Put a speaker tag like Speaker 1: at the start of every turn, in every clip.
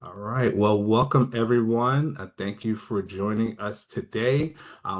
Speaker 1: All right. Well, welcome everyone. Thank you for joining us today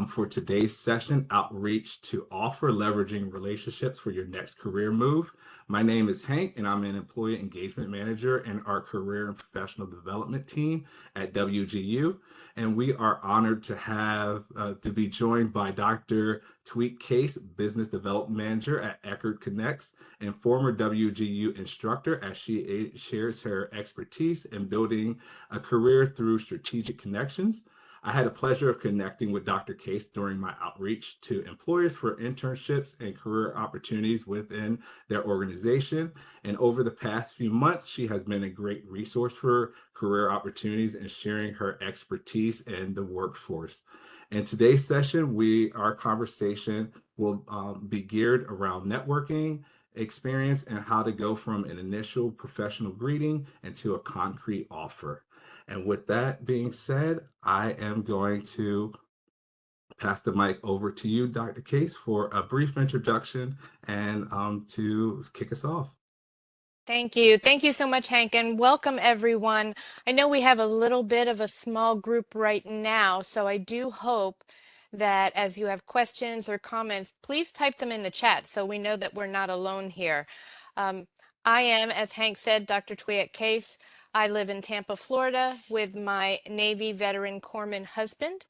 Speaker 1: for today's session, Outreach to Offer Leveraging Relationships for Your Next Career Move. My name is Hank, and I'm an Employee Engagement Manager in our Career and Professional Development team at WGU. And we are honored to have to be joined by Dr. Tuyet Case, Business Development Manager at Eckerd Connects and former WGU instructor, as she shares her expertise in building a career through strategic connections. I had the pleasure of connecting with Dr. Case during my outreach to employers for internships and career opportunities within their organization. And over the past few months, she has been a great resource for career opportunities and sharing her expertise in the workforce. In today's session, our conversation will be geared around networking, experience, and how to go from an initial professional greeting into a concrete offer. And with that being said, I am going to pass the mic over to you, Dr. Case, for a brief introduction and to kick us off.
Speaker 2: Thank you. Thank you so much, Hank, and welcome everyone. I know we have a little bit of a small group right now, so I do hope that as you have questions or comments, please type them in the chat so we know that we're not alone here. Um, I am, as Hank said, Dr. Tuyet Case. I live in Tampa, Florida with my Navy veteran corpsman husband.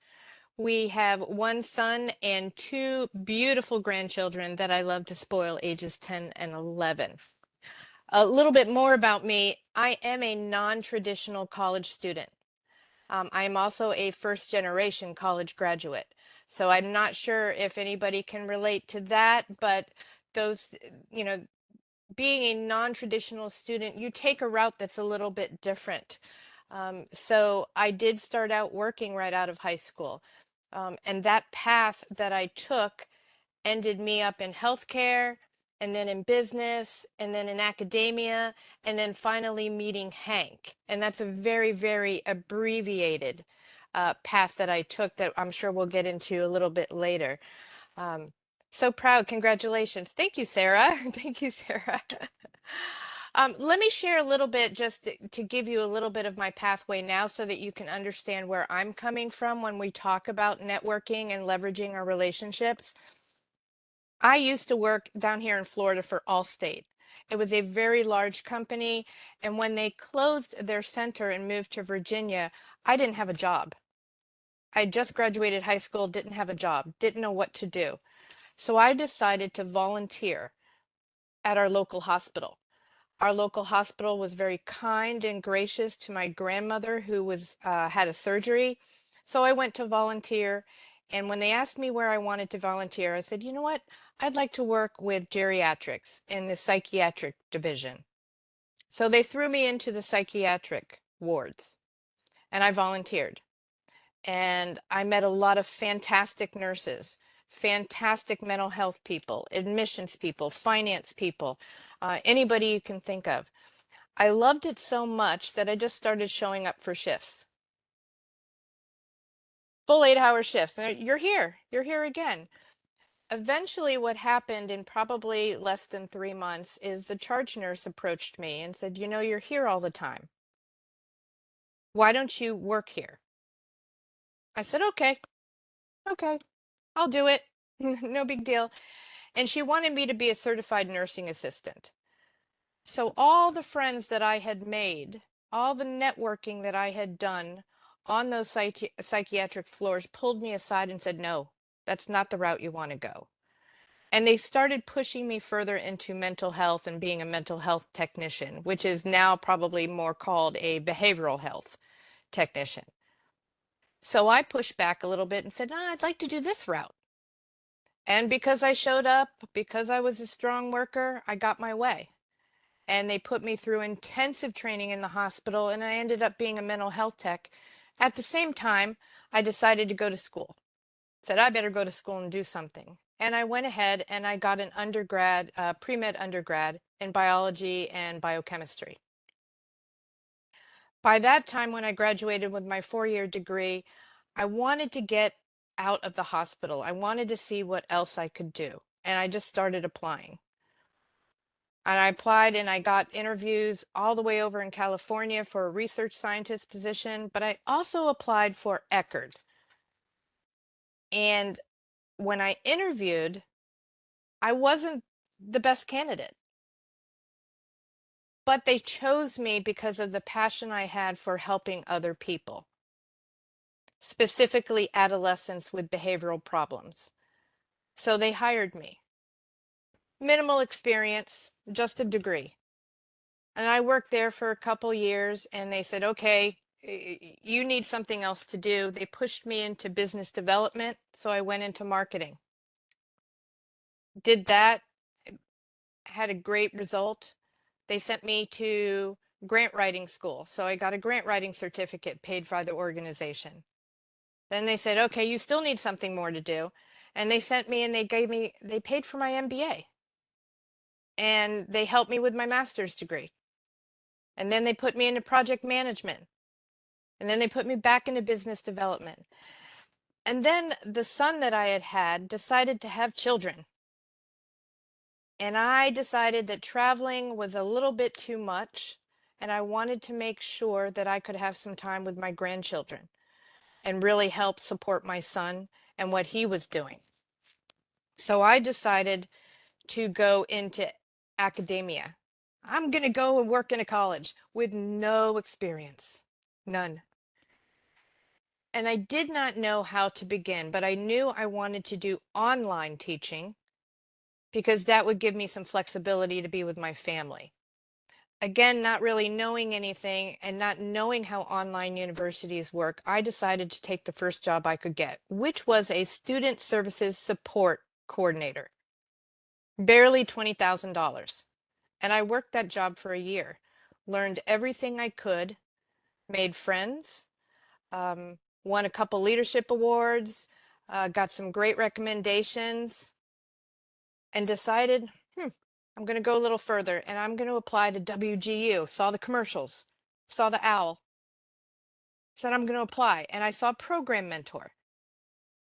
Speaker 2: We have one son and two beautiful grandchildren that I love to spoil, ages 10 and 11. A little bit more about me. I am a non-traditional college student. I am also a first generation college graduate. So I'm not sure if anybody can relate to that, but those, you know, being a non-traditional student, you take a route that's a little bit different. So I did start out working right out of high school. And that path that I took ended me up in healthcare and then in business and then in academia and then finally meeting Hank. And that's a very, very abbreviated path that I took that I'm sure we'll get into a little bit later. Um, so proud. Congratulations. Thank you, Sarah. Thank you, Sarah. Let me share a little bit just to give you a little bit of my pathway now so that you can understand where I'm coming from when we talk about networking and leveraging our relationships. I used to work down here in Florida for Allstate. It was a very large company, and when they closed their center and moved to Virginia, I didn't have a job. I just graduated high school, didn't have a job, didn't know what to do. So I decided to volunteer at our local hospital. Our local hospital was very kind and gracious to my grandmother who had a surgery. So I went to volunteer. And when they asked me where I wanted to volunteer, I said, you know what? I'd like to work with geriatrics in the psychiatric division. So they threw me into the psychiatric wards and I volunteered. And I met a lot of fantastic nurses, fantastic mental health people, admissions people, finance people, anybody you can think of. I loved it so much that I just started showing up for shifts. Full 8-hour shifts. You're here again. Eventually, what happened in probably less than 3 months is the charge nurse approached me and said, you know, you're here all the time. Why don't you work here? I said, okay, I'll do it. No big deal. And she wanted me to be a certified nursing assistant. So all the friends that I had made, all the networking that I had done on those psychiatric floors pulled me aside and said, no, that's not the route you want to go. And they started pushing me further into mental health and being a mental health technician, which is now probably more called a behavioral health technician. So I pushed back a little bit and said, I'd like to do this route. And because I showed up, because I was a strong worker, I got my way. And they put me through intensive training in the hospital, and I ended up being a mental health tech. At the same time, I decided to go to school. Said I better go to school and do something. And I went ahead and I got an undergrad, pre-med undergrad in biology and biochemistry. By that time, when I graduated with my 4-year degree, I wanted to get out of the hospital. I wanted to see what else I could do. And I just started applying. And I applied and I got interviews all the way over in California for a research scientist position, but I also applied for Eckerd. And when I interviewed, I wasn't the best candidate, but they chose me because of the passion I had for helping other people, specifically adolescents with behavioral problems. So they hired me. Minimal experience, just a degree. And I worked there for a couple years and they said, okay, you need something else to do. They pushed me into business development. So I went into marketing. Did that, had a great result. They sent me to grant writing school. So I got a grant writing certificate paid by the organization. Then they said, okay, you still need something more to do. And they sent me and they paid for my MBA. And they helped me with my master's degree. And then they put me into project management. And then they put me back into business development. And then the son that I had decided to have children. And I decided that traveling was a little bit too much. And I wanted to make sure that I could have some time with my grandchildren and really help support my son and what he was doing. So I decided to go into academia. I'm going to go and work in a college with no experience, none. And I did not know how to begin, but I knew I wanted to do online teaching because that would give me some flexibility to be with my family. Again, not really knowing anything and not knowing how online universities work, I decided to take the first job I could get, which was a student services support coordinator, barely $20,000. And I worked that job for a year, learned everything I could, made friends, won a couple leadership awards, got some great recommendations, and decided, I'm going to go a little further and I'm going to apply to WGU. Saw the commercials, saw the owl, said I'm going to apply. And I saw program mentor.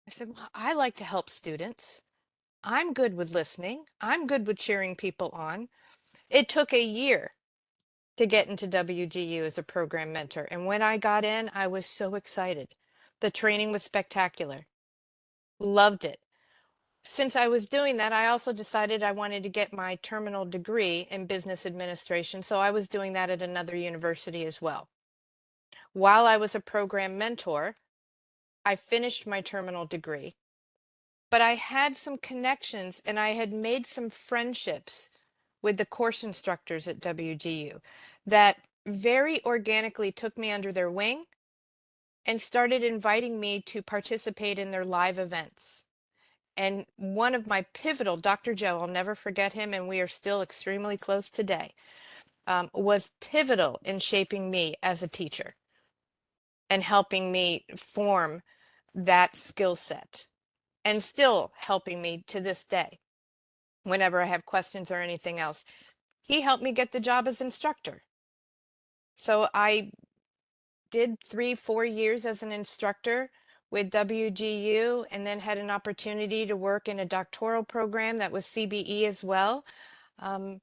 Speaker 2: I said, well, I like to help students. I'm good with listening. I'm good with cheering people on. It took a year to get into WGU as a program mentor. And when I got in, I was so excited. The training was spectacular. Loved it. Since I was doing that, I also decided I wanted to get my terminal degree in business administration. So I was doing that at another university as well. While I was a program mentor, I finished my terminal degree, but I had some connections and I had made some friendships with the course instructors at WGU that very organically took me under their wing and started inviting me to participate in their live events. And one of my pivotal, Dr. Joe, I'll never forget him, and we are still extremely close today, was pivotal in shaping me as a teacher and helping me form that skill set and still helping me to this day whenever I have questions or anything else. He helped me get the job as instructor. So I did 3-4 years as an instructor with WGU and then had an opportunity to work in a doctoral program that was CBE as well. Um,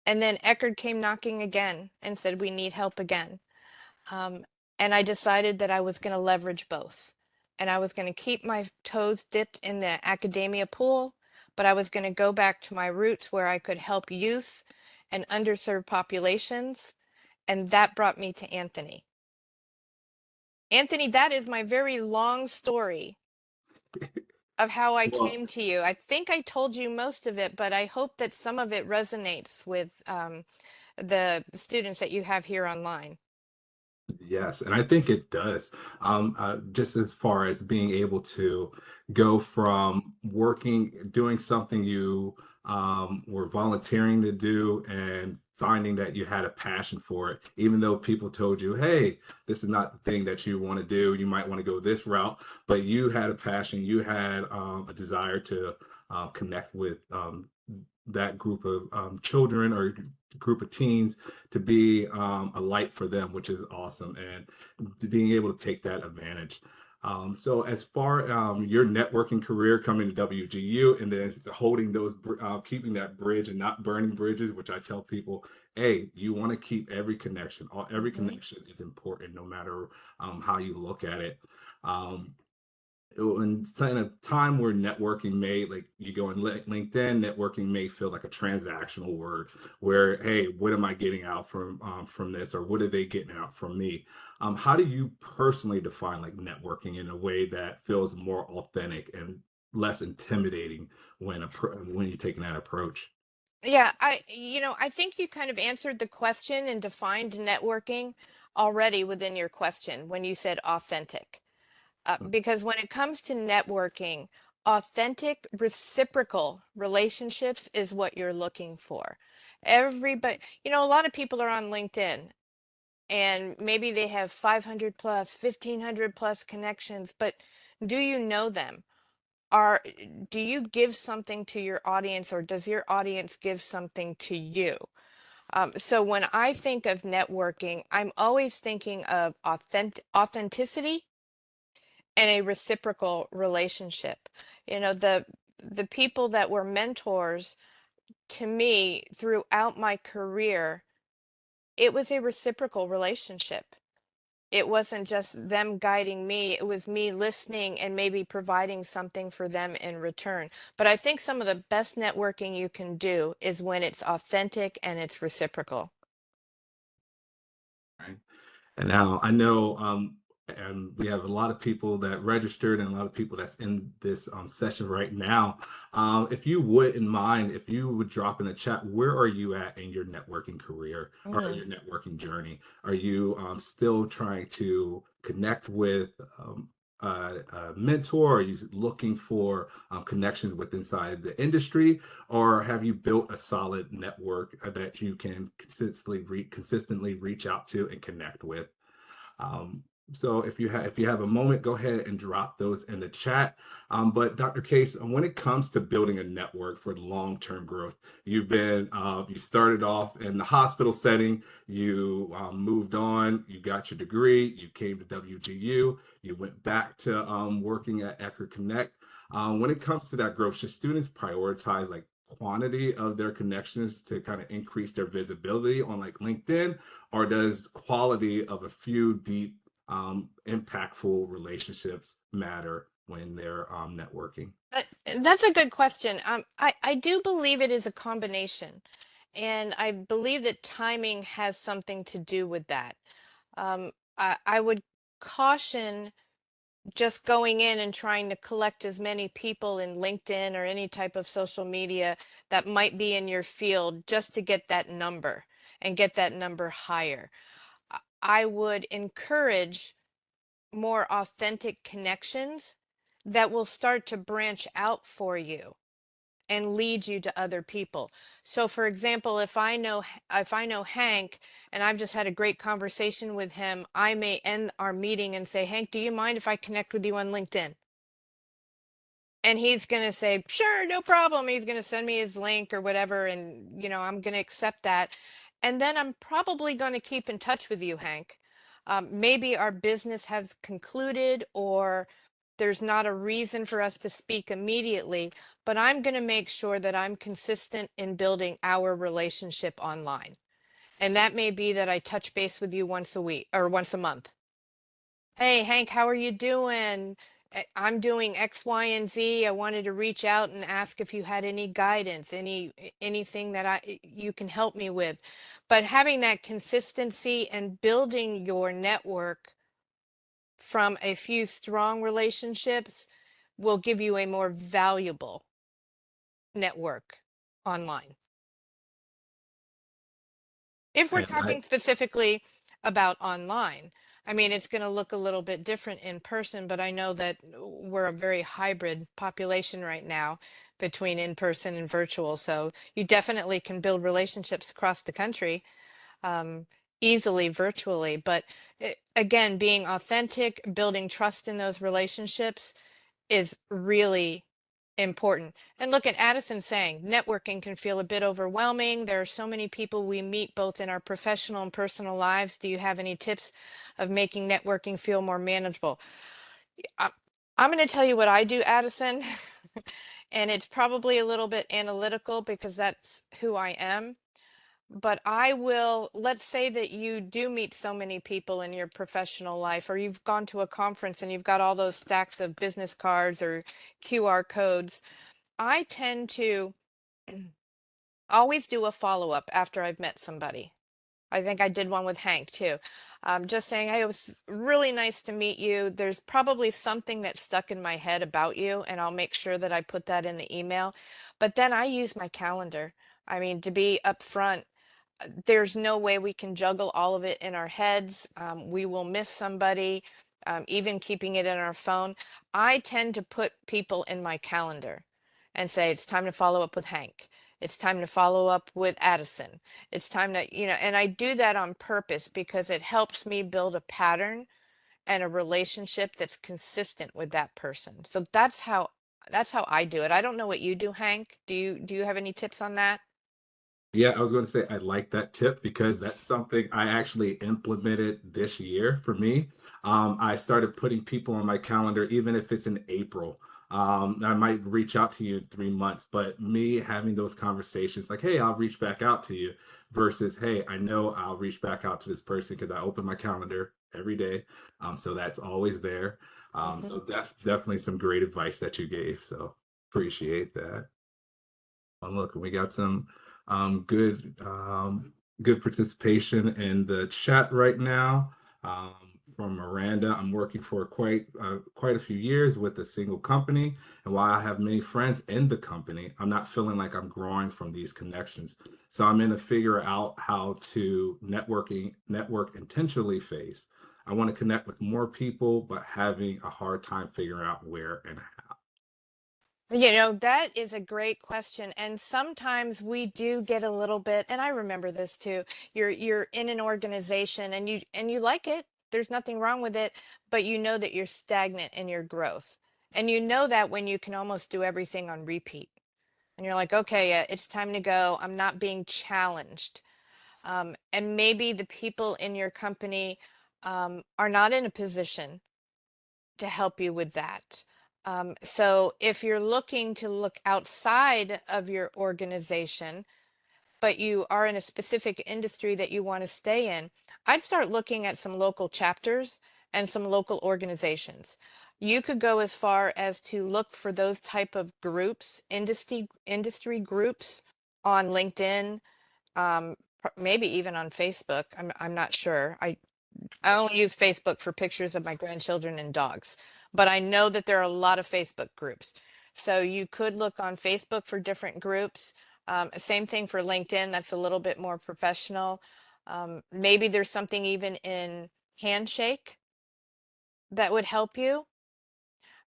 Speaker 2: and then Eckerd came knocking again and said, we need help again. Um, and I decided that I was going to leverage both. And I was going to keep my toes dipped in the academia pool, but I was going to go back to my roots where I could help youth and underserved populations. And that brought me to Anthony. Anthony, that is my very long story of how I
Speaker 1: Well,
Speaker 2: came to you. I think I told you most of it, but I hope that some of it resonates with the students that you have here online.
Speaker 1: yes, and I think it does. Just as far as being able to go from working, doing something you were volunteering to do, and finding that you had a passion for it, even though people told you, "Hey, this is not the thing that you want to do. You might want to go this route," but you had a passion. You had a desire to connect with that group of children or group of teens to be a light for them, which is awesome, and being able to take that advantage. So as far your networking career coming to WGU and then holding those, keeping that bridge and not burning bridges, which I tell people, hey, you want to keep every connection. Every
Speaker 2: Mhm.
Speaker 1: connection is important, no matter how you look at it. Um, in a time where networking may, like, you go on LinkedIn, networking may feel like a transactional word where, hey, what am I getting out from this, or what are they getting out from me? How do you personally define like networking in a way that feels more authentic and less intimidating when you're taking that approach?
Speaker 2: Yeah, I think you kind of answered the question and defined networking already within your question when you said authentic. Because when it comes to networking, authentic, reciprocal relationships is what you're looking for. Everybody, a lot of people are on LinkedIn and maybe they have 500 plus, 1500 plus connections, but do you know them? Are Do you give something to your audience, or does your audience give something to you? So when I think of networking, I'm always thinking of authenticity and a reciprocal relationship. The people that were mentors to me throughout my career, it was a reciprocal relationship. It wasn't just them guiding me, it was me listening and maybe providing something for them in return. But I think some of the best networking you can do is when it's authentic and it's reciprocal.
Speaker 1: Right. And now I know, and we have a lot of people that registered and a lot of people that's in this session right now. If you wouldn't mind, if you would drop in the chat, where are you at in your networking career or
Speaker 2: Mm.
Speaker 1: your networking journey? Are you still trying to connect with a mentor? Are you looking for connections with inside the industry, or have you built a solid network that you can consistently reach out to and connect with? Um, so if you have a moment, go ahead and drop those in the chat. But Dr. Case, when it comes to building a network for long-term growth, you started off in the hospital setting, you moved on, you got your degree, you came to WGU, you went back to working at Eckerd Connect. When it comes to that growth, should students prioritize like quantity of their connections to kind of increase their visibility on like LinkedIn, or does quality of a few deep, impactful relationships matter when they're networking?
Speaker 2: That's a good question. I do believe it is a combination, and I believe that timing has something to do with that. I would caution just going in and trying to collect as many people in LinkedIn or any type of social media that might be in your field just to get that number and get that number higher. I would encourage more authentic connections that will start to branch out for you and lead you to other people. So for example, if I know Hank and I've just had a great conversation with him, I may end our meeting and say, "Hank, do you mind if I connect with you on LinkedIn?" And he's going to say, "Sure, no problem." He's going to send me his link or whatever, and I'm going to accept that. And then I'm probably going to keep in touch with you, Hank. Maybe our business has concluded, or there's not a reason for us to speak immediately, but I'm going to make sure that I'm consistent in building our relationship online. And that may be that I touch base with you once a week or once a month. "Hey, Hank, how are you doing? I'm doing X, Y, and Z. I wanted to reach out and ask if you had any guidance, anything that you can help me with." But having that consistency and building your network from a few strong relationships will give you a more valuable network online. If we're
Speaker 1: And I
Speaker 2: talking specifically about online, I mean, it's going to look a little bit different in person, but I know that we're a very hybrid population right now between in person and virtual. So you definitely can build relationships across the country um, easily virtually. But again, being authentic, building trust in those relationships is really important. And look at Addison saying networking can feel a bit overwhelming. There are so many people we meet both in our professional and personal lives. Do you have any tips of making networking feel more manageable? I, I'm going to tell you what I do, Addison, and it's probably a little bit analytical because that's who I am. But I will, let's say that you do meet so many people in your professional life, or you've gone to a conference and you've got all those stacks of business cards or QR codes. I tend to always do a follow up after I've met somebody. I think I did one with Hank too. Just saying, hey, it was really nice to meet you. There's probably something that stuck in my head about you, and I'll make sure that I put that in the email. But then I use my calendar. I mean, to be upfront, there's no way we can juggle all of it in our heads. We will miss somebody, even keeping it in our phone. I tend to put people in my calendar and say, it's time to follow up with Hank. It's time to follow up with Addison. It's time to, and I do that on purpose because it helps me build a pattern and a relationship that's consistent with that person. So that's how I do it. I don't know what you do, Hank. Do you have any tips on that?
Speaker 1: Yeah, I was going to say I like that tip because that's something I actually implemented this year for me. I started putting people on my calendar, even if it's in April. I might reach out to you in 3 months, but me having those conversations like, hey, I'll reach back out to you versus, hey, I know I'll reach back out to this person because I open my calendar every day. So that's always there.
Speaker 2: Mhm.
Speaker 1: So definitely some great advice that you gave. So appreciate that. Look, we got some good good participation in the chat right now. Um, from Miranda, I'm working for quite a few years with a single company, and while I have many friends in the company, I'm not feeling like I'm growing from these connections. So I'm in a figure out how to network intentionally phase. I want to connect with more people, but having a hard time figuring out where and how.
Speaker 2: That is a great question. And sometimes we do get a little bit, and I remember this too. You're in an organization and you like it. There's nothing wrong with it, but you know that you're stagnant in your growth. And you know that when you can almost do everything on repeat. And you're like, okay, it's time to go. I'm not being challenged. And maybe the people in your company are not in a position to help you with that. So if you're looking to look outside of your organization, but you are in a specific industry that you want to stay in, I'd start looking at some local chapters and some local organizations. You could go as far as to look for those type of groups, industry groups on LinkedIn, maybe even on Facebook. I'm not sure. I only use Facebook for pictures of my grandchildren and dogs, but I know that there are a lot of Facebook groups. So you could look on Facebook for different groups. Same thing for LinkedIn. That's a little bit more professional. Maybe there's something even in Handshake that would help you.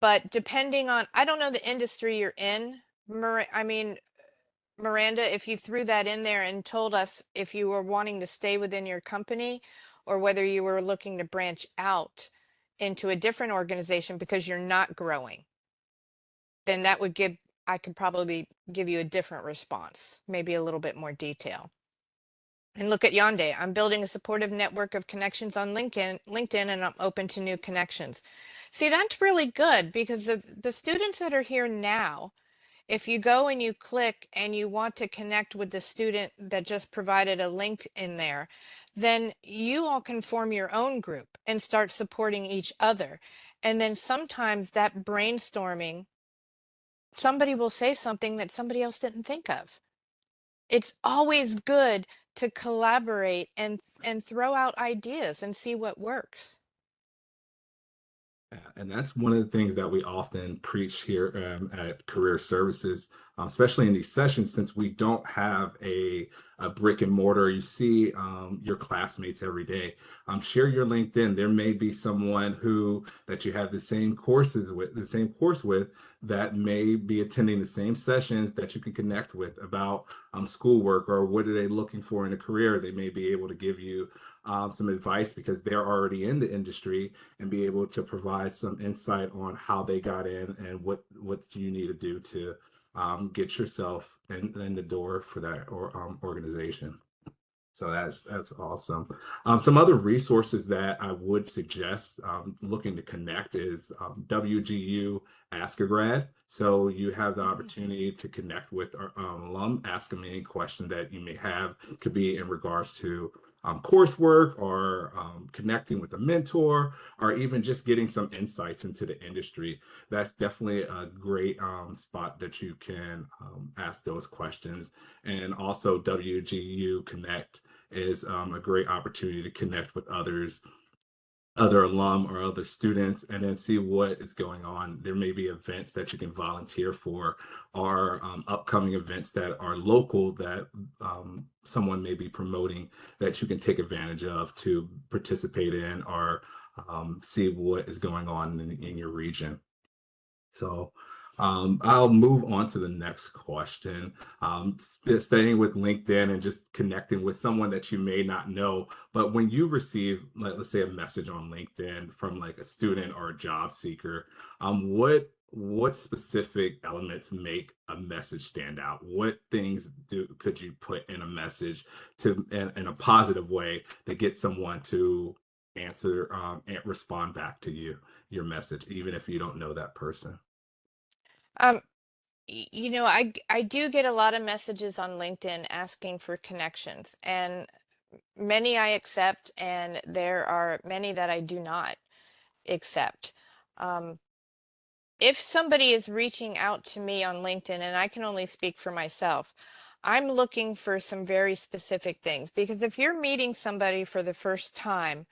Speaker 2: But depending on, I don't know the industry you're in. I mean, Miranda, if you threw that in there and told us if you were wanting to stay within your company or whether you were looking to branch out into a different organization because you're not growing, then I could probably give you a different response, maybe a little bit more detail. And look at Yonde. I'm building a supportive network of connections on LinkedIn, and I'm open to new connections. See, that's really good because the students that are here now, if you go and you click and you want to connect with the student that just provided a link in there, then you all can form your own group and start supporting each other. And then sometimes that brainstorming, somebody will say something that somebody else didn't think of. It's always good to collaborate and throw out ideas and see what works.
Speaker 1: Yeah, and that's one of the things that we often preach here at Career Services, especially in these sessions, since we don't have a brick and mortar. You see your classmates every day. Share your LinkedIn. There may be someone who that you have the same course with, that may be attending the same sessions that you can connect with about schoolwork or what are they looking for in a career. They may be able to give you some advice because they're already in the industry and be able to provide some insight on how they got in and what you need to do to get yourself in the door for that organization. So that's awesome. Some other resources that I would suggest looking to connect is WGU Ask a Grad. So you have the
Speaker 2: Mhm.
Speaker 1: opportunity to connect with our alum, ask them any question that you may have. Could be in regards to coursework or connecting with a mentor, or even just getting some insights into the industry. That's definitely a great spot that you can ask those questions. And also WGU Connect is a great opportunity to connect with others, other alum or other students, and then see what is going on. There may be events that you can volunteer for, or upcoming events that are local that someone may be promoting that you can take advantage of to participate in, or see what is going on in your region. So I'll move on to the next question. Staying with LinkedIn and just connecting with someone that you may not know, but when you receive, like, let's say, a message on LinkedIn from like a student or a job seeker, what specific elements make a message stand out? What things could you put in a message to in a positive way that gets someone to answer and respond back to your message, even if you don't know that person?
Speaker 2: Um, I do get a lot of messages on LinkedIn asking for connections, and many I accept, and there are many that I do not accept. Um, if somebody is reaching out to me on LinkedIn, and I can only speak for myself, I'm looking for some very specific things, because if you're meeting somebody for the first time,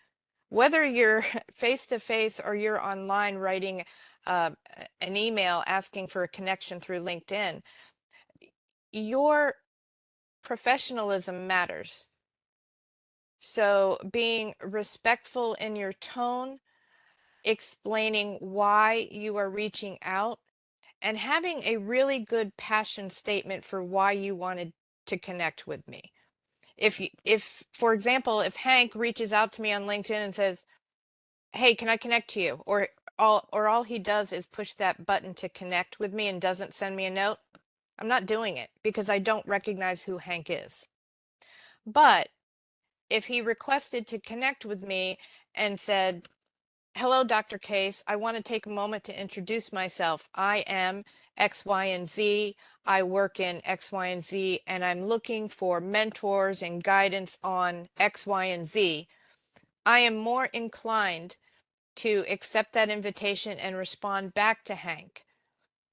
Speaker 2: whether you're face to face or you're online writing an email asking for a connection through LinkedIn, your professionalism matters. So being respectful in your tone, explaining why you are reaching out, and having a really good passion statement for why you wanted to connect with me. If for example, if Hank reaches out to me on LinkedIn and says, "Hey, can I connect to you?" or all he does is push that button to connect with me and doesn't send me a note, I'm not doing it because I don't recognize who Hank is. But if he requested to connect with me and said, "Hello, Dr. Case. I want to take a moment to introduce myself. I am X, Y, and Z. I work in X, Y, and Z, and I'm looking for mentors and guidance on X, Y, and Z." I am more inclined to accept that invitation and respond back to Hank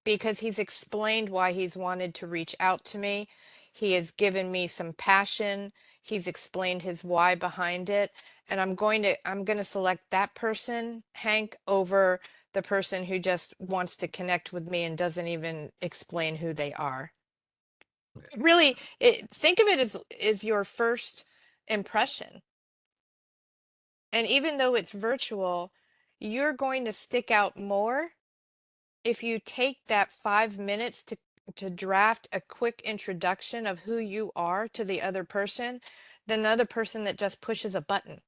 Speaker 2: because he's explained why he's wanted to reach out to me. He has given me some passion. He's explained his why behind it. And I'm going to select that person, Hank, over the person who just wants to connect with me and doesn't even explain who they are. Really, think of it as your first impression. And even though it's virtual, you're going to stick out more if you take that 5 minutes to draft a quick introduction of who you are to the other person than the other person that just pushes a button.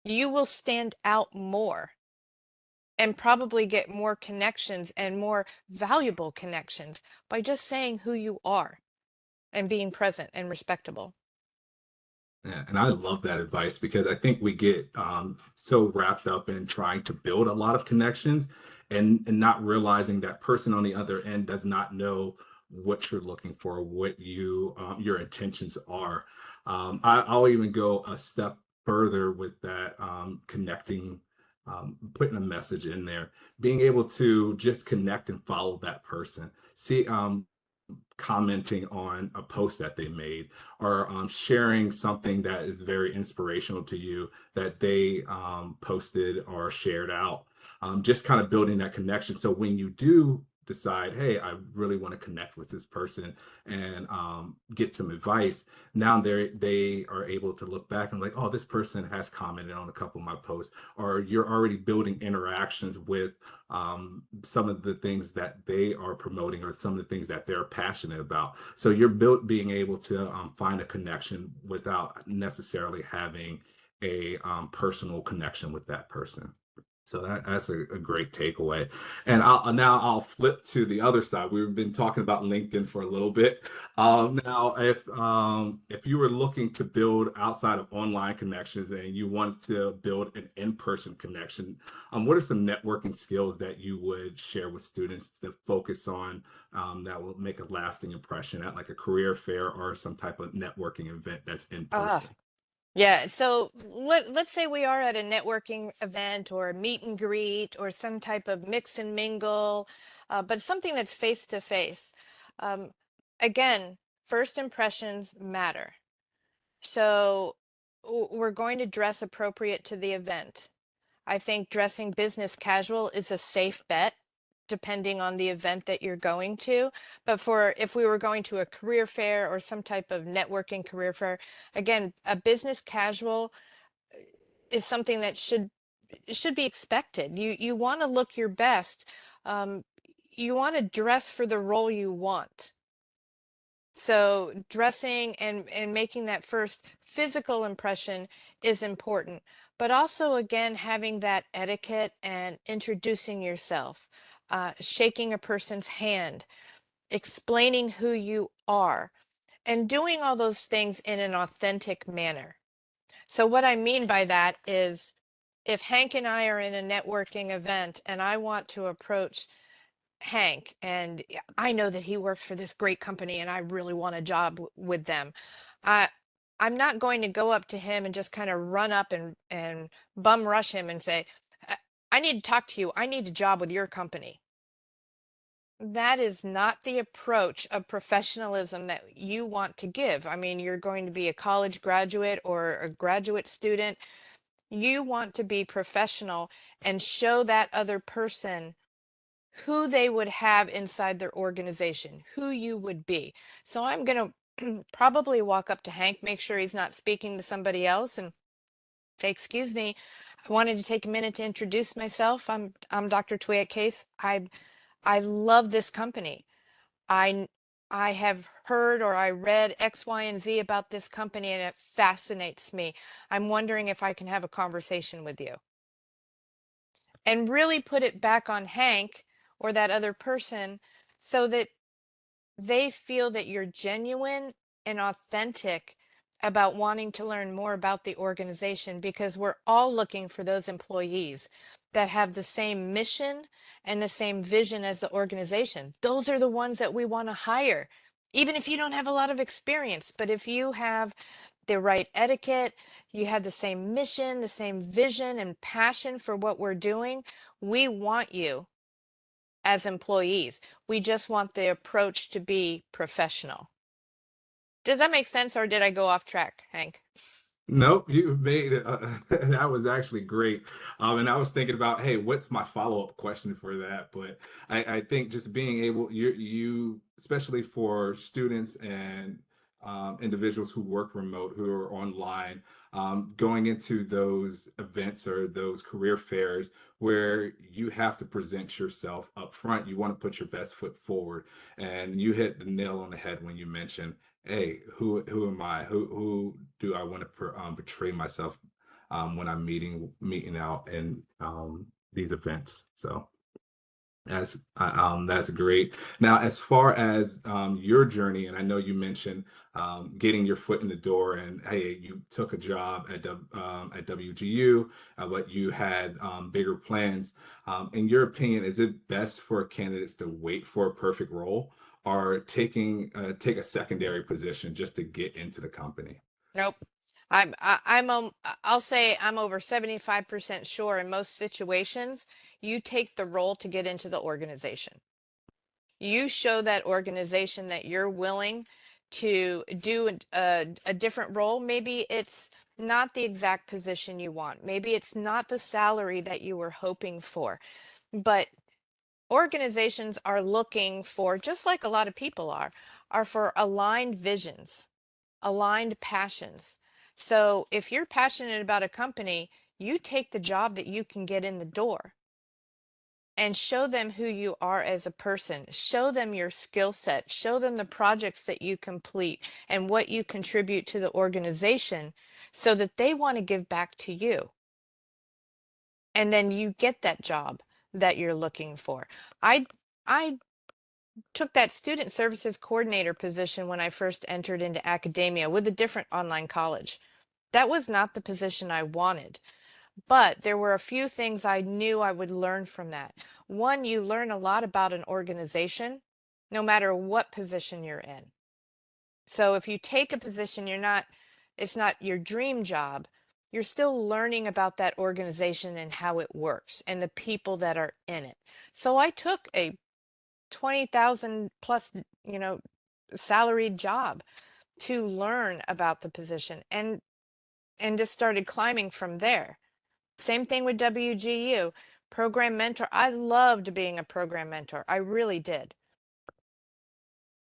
Speaker 2: You will stand out more and probably get more connections and more valuable connections by just saying who you are and being present and respectable.
Speaker 1: Yeah, and I love that advice because I think we get so wrapped up in trying to build a lot of connections, and not realizing that person on the other end does not know what you're looking for, what your intentions are. I'll even go a step further with that, connecting, putting a message in there, being able to just connect and follow that person. See, commenting on a post that they made, or sharing something that is very inspirational to you that they posted or shared out. Just kind of building that connection. So when you do decide, hey, I really want to connect with this person and get some advice, now they are able to look back and like, oh, this person has commented on a couple of my posts, or you're already building interactions with some of the things that they are promoting, or some of the things that they're passionate about. So you're built being able to find a connection without necessarily having a personal connection with that person. So that's a great takeaway. And I'll flip to the other side. We've been talking about LinkedIn for a little bit. Now, if you were looking to build outside of online connections and you want to build an in-person connection, what are some networking skills that you would share with students to focus on that will make a lasting impression at like a career fair or some type of networking event that's in
Speaker 2: Ah,
Speaker 1: person?
Speaker 2: yeah. So let's say we are at a networking event or a meet and greet or some type of mix and mingle, but something that's face to face. Um, Again, first impressions matter. So we're going to dress appropriate to the event. I think dressing business casual is a safe bet depending on the event that you're going to. But for if we were going to a career fair or some type of networking career fair, again, a business casual is something that should be expected. You want to look your best. Um, you want to dress for the role you want. So dressing and making that first physical impression is important, but also again having that etiquette and introducing yourself, shaking a person's hand, explaining who you are, and doing all those things in an authentic manner. So what I mean by that is if Hank and I are in a networking event and I want to approach Hank, and yeah, I know that he works for this great company and I really want a job with them. I I'm not going to go up to him and just kind of run up and bum rush him and say, I need to talk to you. I need a job with your company." That is not the approach of professionalism that you want to give. I mean, you're going to be a college graduate or a graduate student. You want to be professional and show that other person who they would have inside their organization, who you would be. So I'm going to probably walk up to Hank, make sure he's not speaking to somebody else, and say, "Excuse me, I wanted to take a minute to introduce myself. I'm Dr. Tuyet Case. I love this company. I I have heard or I read X, Y, and Z about this company and it fascinates me. I'm wondering if I can have a conversation with you." And really put it back on Hank or that other person so that they feel that you're genuine and authentic about wanting to learn more about the organization, because we're all looking for those employees that have the same mission and the same vision as the organization. Those are the ones that we want to hire. Even if you don't have a lot of experience, but if you have the right etiquette, you have the same mission, the same vision and passion for what we're doing, we want you as employees. We just want the approach to be professional. Does that make sense or did I go off track, Hank?
Speaker 1: Nope, you made it. That was actually great. And I was thinking about, hey, what's my follow-up question for that? But I think just being able, especially for students and individuals who work remote, who are online, going into those events or those career fairs where you have to present yourself up front, you want to put your best foot forward. And you hit the nail on the head when you mentioned, hey, who am I? Who do I want to portray myself when I'm meeting out in these events? So that's great. Now, as far as your journey, and I know you mentioned getting your foot in the door, and hey, you took a job at WGU, but you had bigger plans. In your opinion, is it best for candidates to wait for a perfect role, or take a secondary position just to get into the company?
Speaker 2: Nope. I'll say I'm over 75% sure in most situations you take the role to get into the organization. You show that organization that you're willing to do a different role. Maybe it's not the exact position you want. Maybe it's not the salary that you were hoping for. But organizations are looking for, just like a lot of people are for aligned visions, aligned passions. So if you're passionate about a company, you take the job that you can get in the door and show them who you are as a person. Show them your skill set, show them the projects that you complete and what you contribute to the organization so that they want to give back to you. and then you get that job that you're looking for. I took that student services coordinator position when I first entered into academia with a different online college. That was not the position I wanted, but there were a few things I knew I would learn from that. One, you learn a lot about an organization, no matter what position you're in. So if you take a position it's not your dream job, you're still learning about that organization and how it works and the people that are in it. So I took a 20,000 plus, salaried job to learn about the position and just started climbing from there. Same thing with WGU, program mentor. I loved being a program mentor. I really did.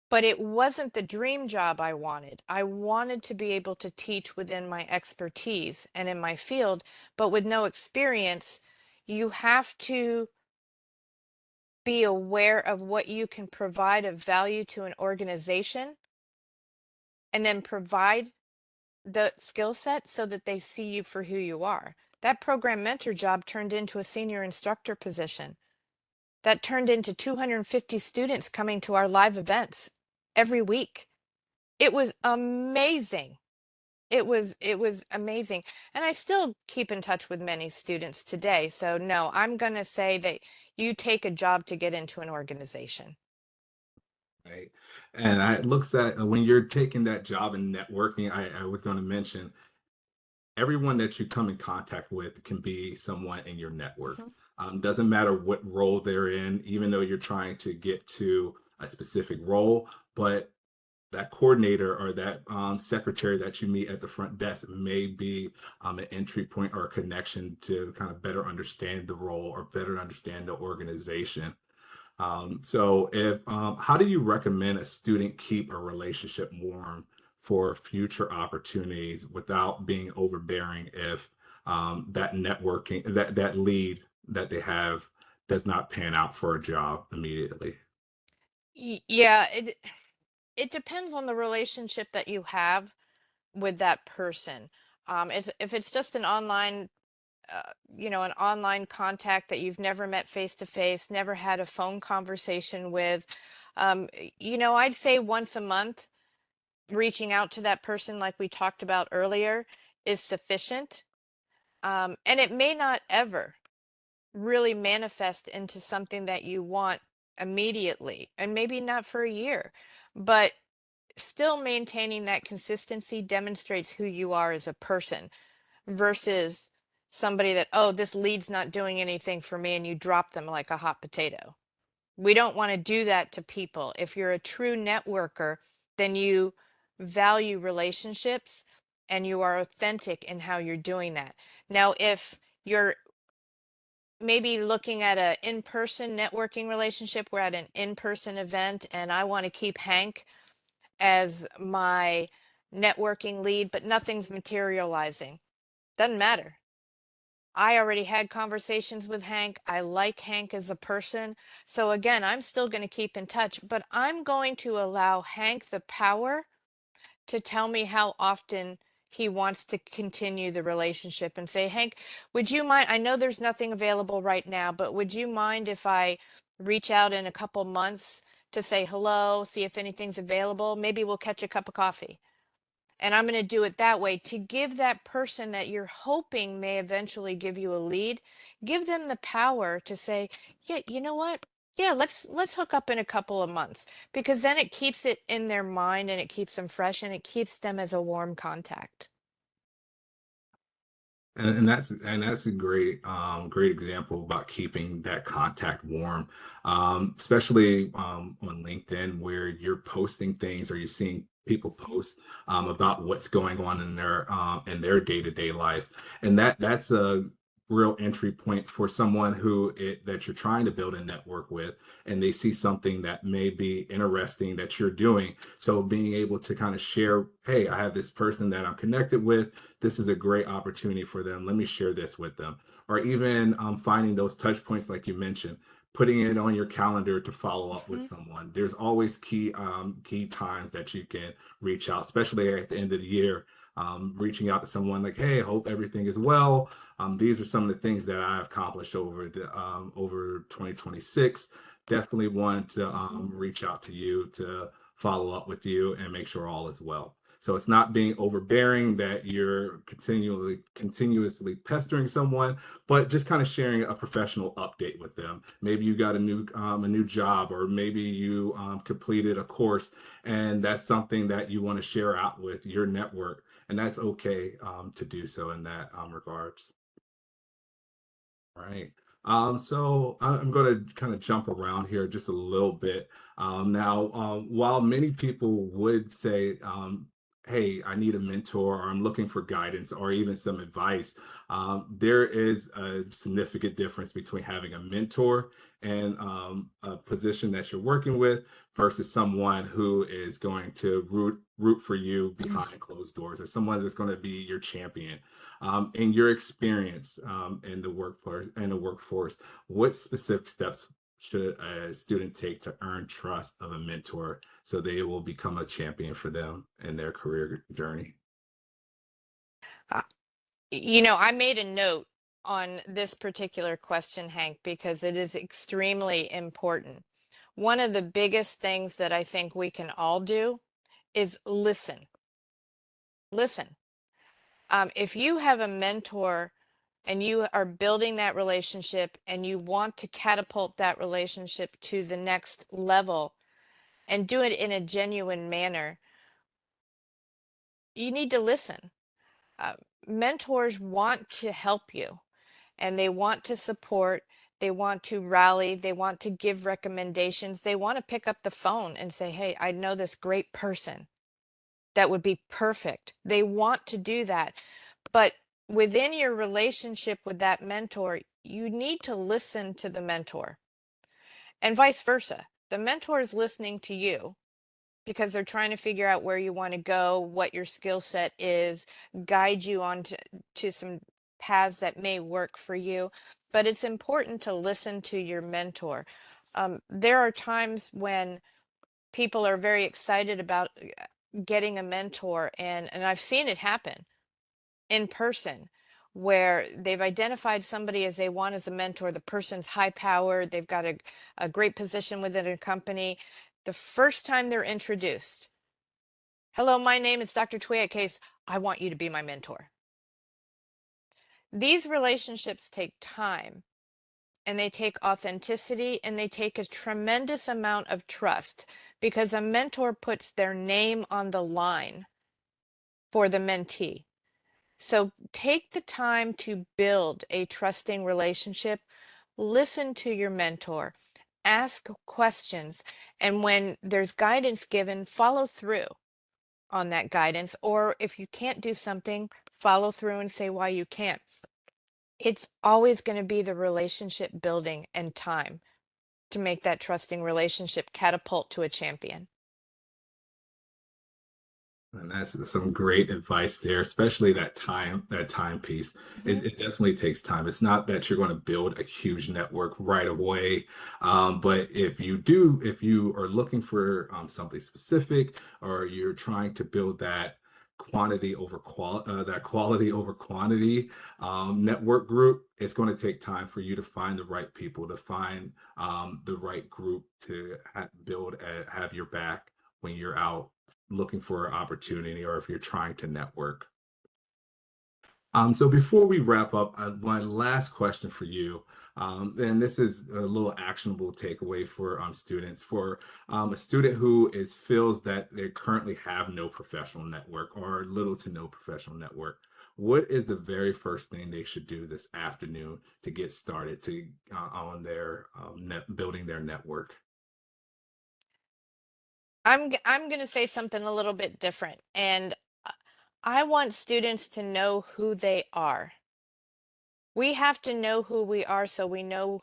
Speaker 2: But it wasn't the dream job I wanted. I wanted to be able to teach within my expertise and in my field, but with no experience, you have to be aware of what you can provide of value to an organization and then provide the skill set so that they see you for who you are. That program mentor job turned into a senior instructor position. That turned into 250 students coming to our live events every week. It was amazing. It was amazing. And I still keep in touch with many students today. So no, I'm going to say that you take a job to get into an organization.
Speaker 1: Right. And I looks at when you're taking that job in networking, I was going to mention everyone that you come in contact with can be someone in your network.
Speaker 2: Mhm.
Speaker 1: Doesn't matter what role they're in, even though you're trying to get to a specific role, but that coordinator or that secretary that you meet at the front desk may be an entry point or a connection to kind of better understand the role or better understand the organization. So, if how do you recommend a student keep a relationship warm for future opportunities without being overbearing if that networking, that lead that they have does not pan out for a job immediately?
Speaker 2: Yeah, it depends on the relationship that you have with that person. If it's just an online, an online contact that you've never met face to face, never had a phone conversation with, I'd say once a month, reaching out to that person, like we talked about earlier, is sufficient. And it may not ever really manifest into something that you want immediately, and maybe not for a year, but still maintaining that consistency demonstrates who you are as a person versus somebody that, oh, this lead's not doing anything for me, and you drop them like a hot potato. We don't want to do that to people. If you're a true networker, then you value relationships and you are authentic in how you're doing that. Now, if you're maybe looking at a in-person networking relationship, we're at an in-person event and I want to keep Hank as my networking lead, but nothing's materializing. Doesn't matter. I already had conversations with Hank. I like Hank as a person. So again, I'm still going to keep in touch, but I'm going to allow Hank the power to tell me how often he wants to continue the relationship and say, Hank, would you mind? I know there's nothing available right now, but would you mind if I reach out in a couple months to say hello, see if anything's available? Maybe we'll catch a cup of coffee. And I'm going to do it that way to give that person that you're hoping may eventually give you a lead, give them the power to say, yeah, you know what? Yeah, let's hook up in a couple of months because then it keeps it in their mind and it keeps them fresh and it keeps them as a warm contact.
Speaker 1: And that's a great example about keeping that contact warm, especially on LinkedIn where you're posting things or you're seeing people post about what's going on in their day-to-day life, and that's a real entry point for someone that you're trying to build a network with, and they see something that may be interesting that you're doing. So being able to kind of share, hey, I have this person that I'm connected with, this is a great opportunity for them. Let me share this with them. Or even finding those touch points, like you mentioned, putting it on your calendar to follow up with
Speaker 2: Mhm.
Speaker 1: someone. There's always key times that you can reach out, especially at the end of the year. Reaching out to someone like, "Hey, I hope everything is well. These are some of the things that I've accomplished over 2026. Definitely want to
Speaker 2: Mhm.
Speaker 1: reach out to you to follow up with you and make sure all is well." So it's not being overbearing that you're continuously pestering someone, but just kind of sharing a professional update with them. Maybe you got a new job, or maybe you completed a course, and that's something that you want to share out with your network, and that's okay to do so in that regards. Right. So I'm going to kind of jump around here just a little bit. Now, while many people would say, "Hey, I need a mentor," or "I'm looking for guidance," or even some advice, there is a significant difference between having a mentor and a position that you're working with versus someone who is going to root for you behind closed doors, or someone that's going to be your champion. In your experience in the workforce, what specific steps should a student take to earn trust of a mentor so they will become a champion for them in their career journey?
Speaker 2: Uh, I made a note on this particular question, Hank, because it is extremely important. One of the biggest things that I think we can all do is listen. Listen. If you have a mentor and you are building that relationship and you want to catapult that relationship to the next level and do it in a genuine manner, you need to listen. Uh, Mentors want to help you and they want to support, they want to rally, they want to give recommendations, they want to pick up the phone and say, "Hey, I know this great person that would be perfect." They want to do that. But within your relationship with that mentor, you need to listen to the mentor and vice versa. The mentor is listening to you because they're trying to figure out where you want to go, what your skill set is, guide you on to some paths that may work for you. But it's important to listen to your mentor. There are times when people are very excited about getting a mentor, and I've seen it happen in person where they've identified somebody as they want as a mentor. The person's high powered, they've got a great position within a company. The first time they're introduced, "Hello, my name is Dr. Tuyet Case. I want you to be my mentor." These relationships take time and they take authenticity and they take a tremendous amount of trust because a mentor puts their name on the line for the mentee. So take the time to build a trusting relationship. Listen to your mentor, ask questions, and when there's guidance given, follow through on that guidance. Or if you can't do something, follow through and say why you can't. It's always going to be the relationship building and time to make that trusting relationship catapult to a champion.
Speaker 1: And that's some great advice there, especially that time piece.
Speaker 2: Mhm.
Speaker 1: It definitely takes time. It's not that you're going to build a huge network right away, but if you are looking for something specific, or you're trying to build that quality over quantity network group, it's going to take time for you to find the right people, to find the right group to have your back when you're out looking for an opportunity, or if you're trying to network. So before we wrap up, one last question for you, and this is a little actionable takeaway for students. For a student who feels that they currently have no professional network, or little to no professional network, what is the very first thing they should do this afternoon to get started on their building their network?
Speaker 2: I'm going to say something a little bit different, and uh, I want students to know who they are. We have to know who we are so we know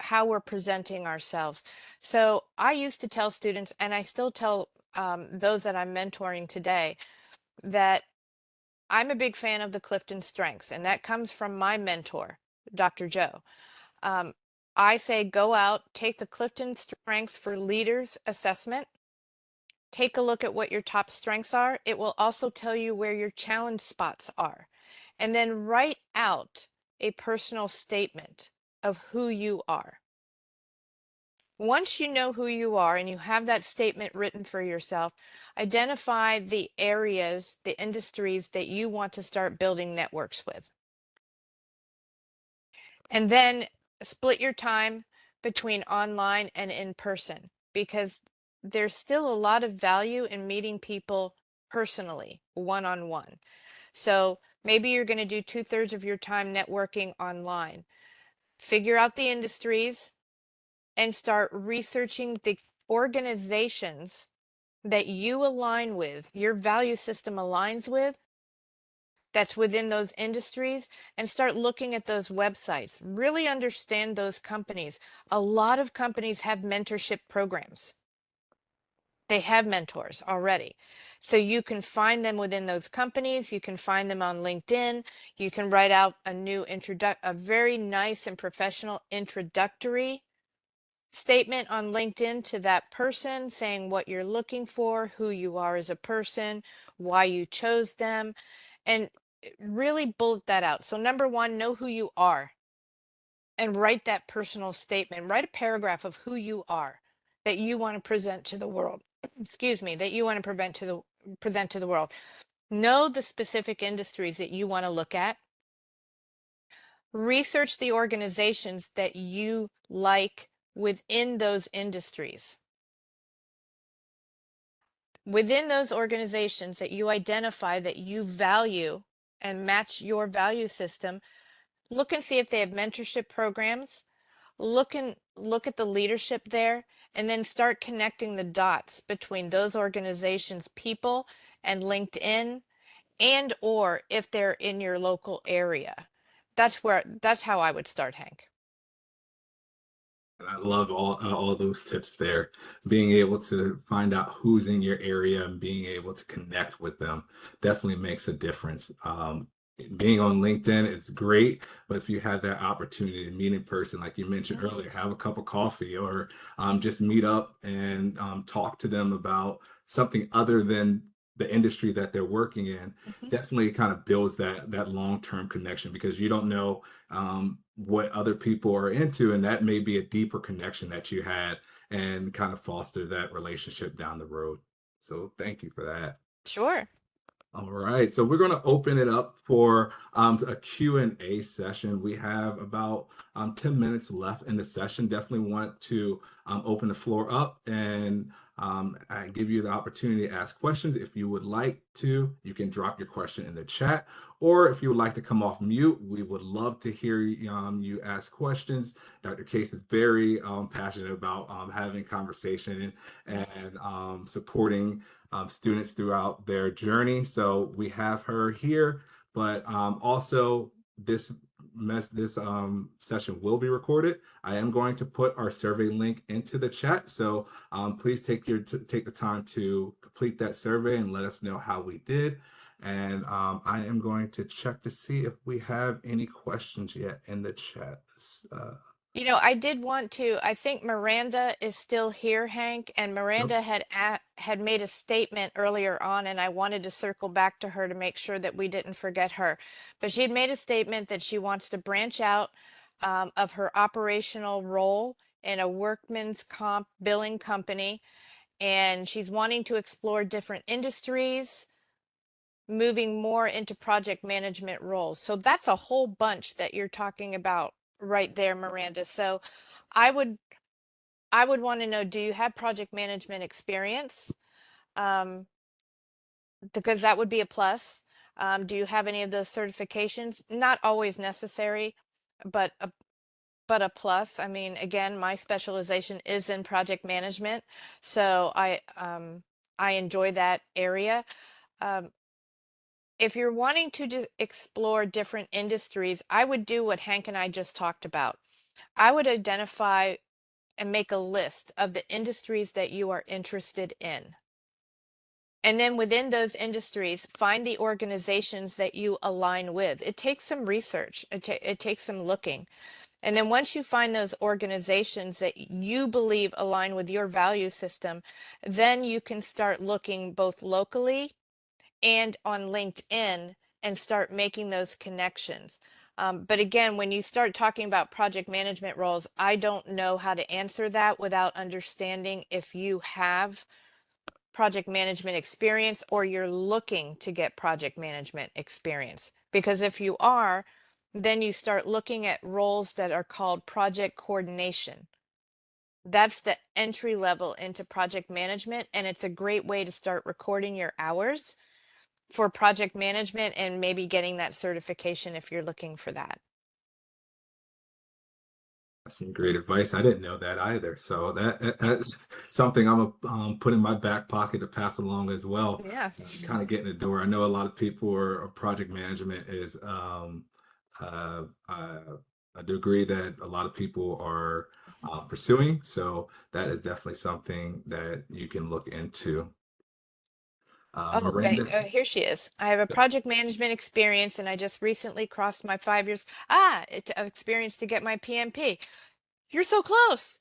Speaker 2: how we're presenting ourselves. So I used to tell students, and I still tell those that I'm mentoring today, that I'm a big fan of the Clifton Strengths, and that comes from my mentor, Dr. Joe. Um, I say go out, take the Clifton Strengths for Leaders assessment. Take a look at what your top strengths are. It will also tell you where your challenge spots are. And then write out a personal statement of who you are. Once you know who you are and you have that statement written for yourself, identify the areas, the industries that you want to start building networks with. And then split your time between online and in person, because there's still a lot of value in meeting people personally, one-on-one. So maybe you're going to do 2/3 of your time networking online. Figure out the industries and start researching the organizations that you align with, your value system aligns with, that's within those industries, and start looking at those websites. Really understand those companies. A lot of companies have mentorship programs. They have mentors already. So you can find them within those companies. You can find them on LinkedIn. You can write out a very nice and professional introductory statement on LinkedIn to that person, saying what you're looking for, who you are as a person, why you chose them, and really bullet that out. So number one, know who you are and write that personal statement. Write a paragraph of who you are that you want to present to the world. Excuse me, that you want to present to the world. Know the specific industries that you want to look at. Research the organizations that you like within those industries. Within those organizations that you identify that you value and match your value system, look and see if they have mentorship programs. Look at the leadership there, and then start connecting the dots between those organizations, people, and LinkedIn, and or if they're in your local area. That's how I would start, Hank.
Speaker 1: And I love all those tips there. Being able to find out who's in your area and being able to connect with them definitely makes a difference. Being on LinkedIn is great, but if you have that opportunity to meet in person, like you mentioned
Speaker 2: Mhm,
Speaker 1: earlier, have a cup of coffee or just meet up and talk to them about something other than the industry that they're working in,
Speaker 2: mhm.
Speaker 1: definitely kind of builds that long-term connection because you don't know what other people are into, and that may be a deeper connection that you had and kind of foster that relationship down the road. So thank you for that.
Speaker 2: Sure.
Speaker 1: All right, so we're going to open it up for a Q&A session. We have about 10 minutes left in the session. Definitely want to open the floor up and I give you the opportunity to ask questions. If you would like to, you can drop your question in the chat, or if you would like to come off mute, we would love to hear you ask questions. Dr. Case is very passionate about having conversation and supporting students throughout their journey. So we have her here, but also this session will be recorded. I am going to put our survey link into the chat, so please take the time to complete that survey and let us know how we did. And I am going to check to see if we have any questions yet in the chat.
Speaker 2: I did want to, I think Miranda is still here, Hank, and
Speaker 1: Yep.
Speaker 2: Miranda had made a statement earlier on, and I wanted to circle back to her to make sure that we didn't forget her. But she had made a statement that she wants to branch out of her operational role in a workman's comp billing company, and she's wanting to explore different industries, moving more into project management roles. So that's a whole bunch that you're talking about right there, Miranda. So I would I would want to know, do you have project management experience? Um, because that would be a plus. Do you have any of those certifications? Not always necessary, but a plus. I mean, again, my specialization is in project management, so I enjoy that area. Um, if you're wanting to explore different industries, I would do what Hank and I just talked about. I would identify and make a list of the industries that you are interested in. And then within those industries, find the organizations that you align with. It takes some research, it takes some looking. And then once you find those organizations that you believe align with your value system, then you can start looking both locally and on LinkedIn and start making those connections. But again, when you start talking about project management roles, I don't know how to answer that without understanding if you have project management experience or you're looking to get project management experience. Because if you are, then you start looking at roles that are called project coordination. That's the entry level into project management, and it's a great way to start recording your hours for project management and maybe getting that certification if you're looking for that.
Speaker 1: That's some great advice. I didn't know that either. So that's something I'm gonna put in my back pocket to pass along as well.
Speaker 2: Yeah.
Speaker 1: Kind of get in the door. I know a lot of people are project management is a degree that a lot of people are pursuing. So that is definitely something that you can look into.
Speaker 2: Oh,
Speaker 1: Miranda.
Speaker 2: here she is. I have a project management experience and I just recently crossed my 5 years of experience to get my PMP. You're so close.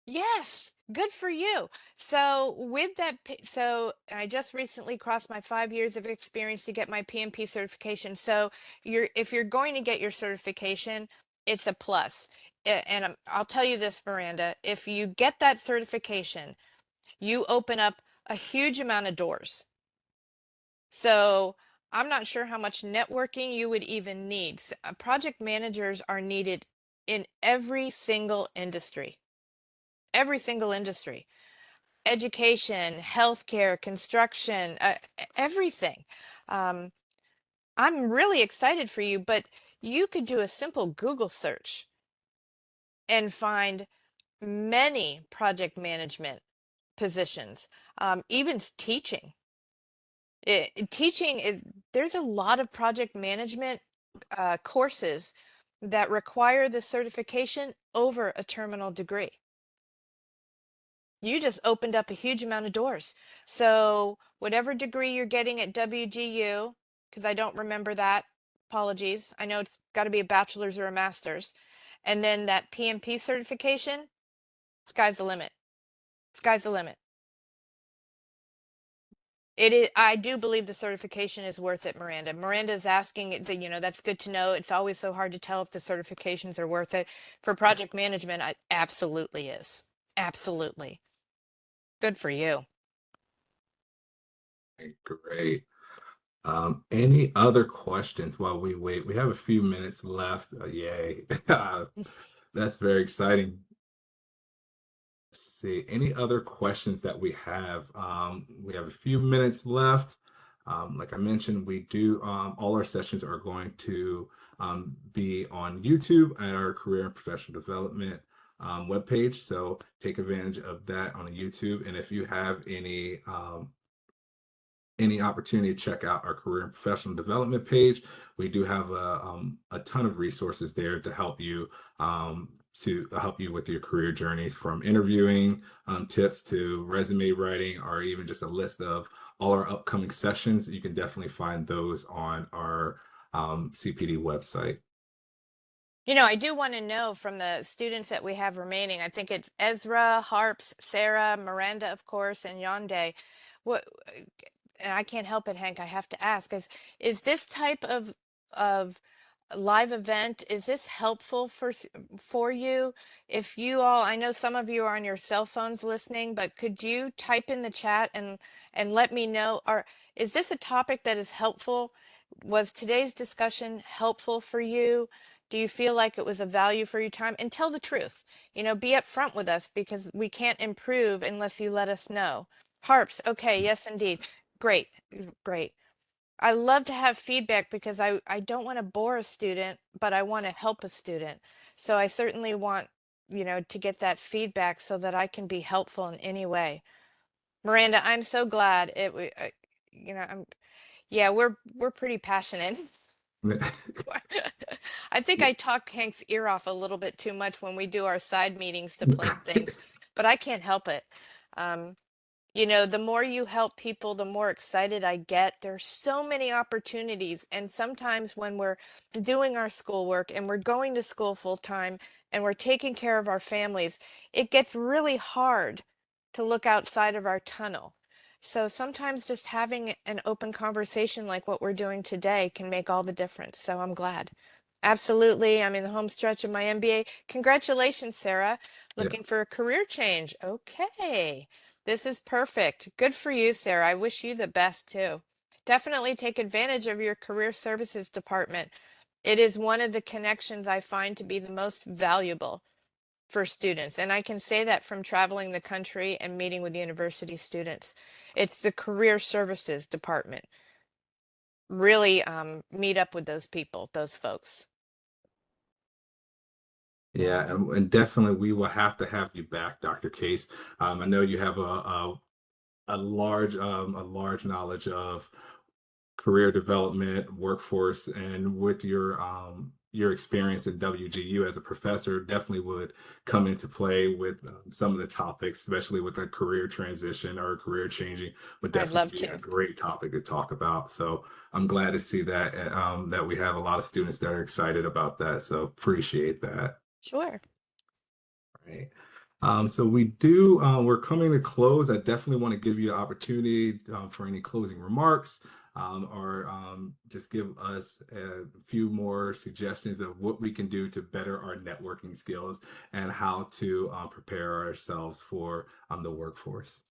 Speaker 2: Yes, good for you. So with that, so I just recently crossed my 5 years of experience to get my PMP certification. So if you're going to get your certification, it's a plus. And I'll tell you this, Miranda, if you get that certification, you open up a huge amount of doors. So I'm not sure how much networking you would even need. Project managers are needed in every single industry. Every single industry, education, healthcare, construction, everything. Um, I'm really excited for you, but you could do a simple Google search and find many project management positions, even teaching. Teaching is, there's a lot of project management courses that require the certification over a terminal degree. You just opened up a huge amount of doors. So whatever degree you're getting at WGU, because I don't remember that, apologies. I know it's got to be a bachelor's or a master's. And then that PMP certification, sky's the limit. Sky's the limit. It is, I do believe the certification is worth it, Miranda. Miranda is asking that, that's good to know. It's always so hard to tell if the certifications are worth it. For project management, it absolutely is. Absolutely. Good for you.
Speaker 1: Great. Any other questions while we wait? We have a few minutes left. Yay. That's very exciting. Let's see. Any other questions that we have? We have a few minutes left. Like I mentioned, we do all our sessions are going to be on YouTube at our career and professional development webpage. So take advantage of that on YouTube. And if you have any opportunity to check out our career and professional development page, we do have a ton of resources there to help you with your career journey, from interviewing tips to resume writing, or even just a list of all our upcoming sessions. You can definitely find those on our CPD website.
Speaker 2: I do want to know from the students that we have remaining, I think it's Ezra, Harps, Sarah, Miranda, of course, and Yonde. What, and I can't help it, Hank, I have to ask, is this type of live event, is this helpful for you? If you all, I know some of you are on your cell phones listening, but could you type in the chat and let me know, or is this a topic that is helpful? Was today's discussion helpful for you? Do you feel like it was a value for your time? And tell the truth. Be upfront with us, because we can't improve unless you let us know. Harps, okay, yes, indeed. Great, great. I love to have feedback, because I don't want to bore a student, but I want to help a student. So I certainly want, to get that feedback so that I can be helpful in any way. Miranda, I'm so glad I'm, yeah, we're pretty passionate. I think I talk Hank's ear off a little bit too much when we do our side meetings to plan things, but I can't help it. Um, You know, the more you help people, the more excited I get. There's so many opportunities. And sometimes when we're doing our schoolwork and we're going to school full time and we're taking care of our families, it gets really hard to look outside of our tunnel. So sometimes just having an open conversation like what we're doing today can make all the difference. So I'm glad. Absolutely. I'm in the home stretch of my MBA. Congratulations, Sarah.
Speaker 1: Yeah.
Speaker 2: Looking for a career change. Okay. This is perfect. Good for you, Sarah. I wish you the best too. Definitely take advantage of your career services department. It is one of the connections I find to be the most valuable for students. And I can say that from traveling the country and meeting with university students. It's the career services department. Really meet up with those people, those folks.
Speaker 1: Yeah, and definitely we will have to have you back, Dr. Case. I know you have a large knowledge of career development, workforce, and with your experience at WGU as a professor, definitely would come into play with some of the topics, especially with a career transition or career changing, would
Speaker 2: I'd
Speaker 1: definitely
Speaker 2: love
Speaker 1: be a
Speaker 2: to.
Speaker 1: great topic to talk about. So I'm glad to see that that we have a lot of students that are excited about that. So appreciate that.
Speaker 2: Sure.
Speaker 1: Right. So we're coming to close. I definitely want to give you an opportunity for any closing remarks or just give us a few more suggestions of what we can do to better our networking skills and how to prepare ourselves for the workforce.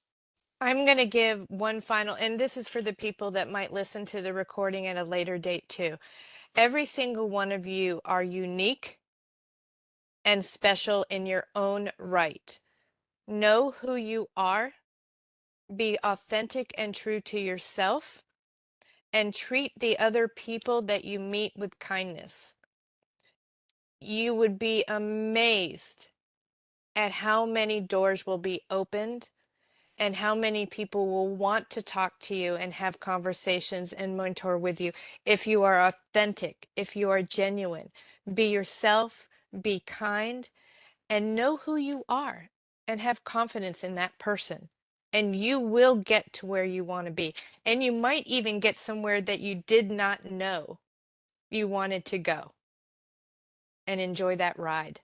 Speaker 2: I'm going to give one final, and this is for the people that might listen to the recording at a later date too. Every single one of you are unique and special in your own right. Know who you are, be authentic and true to yourself, and treat the other people that you meet with kindness. You would be amazed at how many doors will be opened and how many people will want to talk to you and have conversations and mentor with you if you are authentic, if you are genuine. Be yourself, be kind, and know who you are and have confidence in that person. And you will get to where you want to be. And you might even get somewhere that you did not know you wanted to go and enjoy that ride.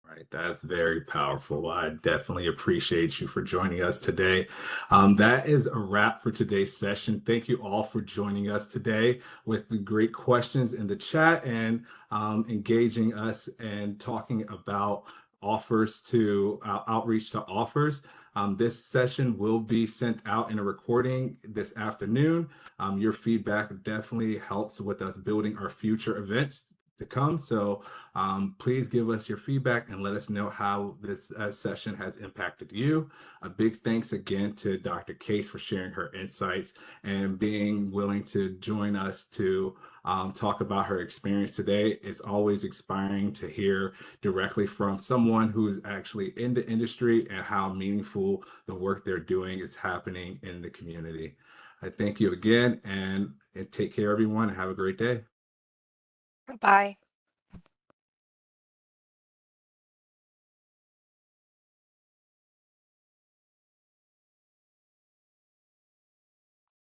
Speaker 1: Right, that's very powerful. I definitely appreciate you for joining us today. That is a wrap for today's session. Thank you all for joining us today with the great questions in the chat and engaging us and talking about offers to outreach to offers. This session will be sent out in a recording this afternoon. Your feedback definitely helps with us building our future events to come. So please give us your feedback and let us know how this session has impacted you. A big thanks again to Dr. Case for sharing her insights and being willing to join us to talk about her experience today. It's always inspiring to hear directly from someone who's actually in the industry and how meaningful the work they're doing is happening in the community. I thank you again and take care, everyone, and have a great day.
Speaker 2: Bye.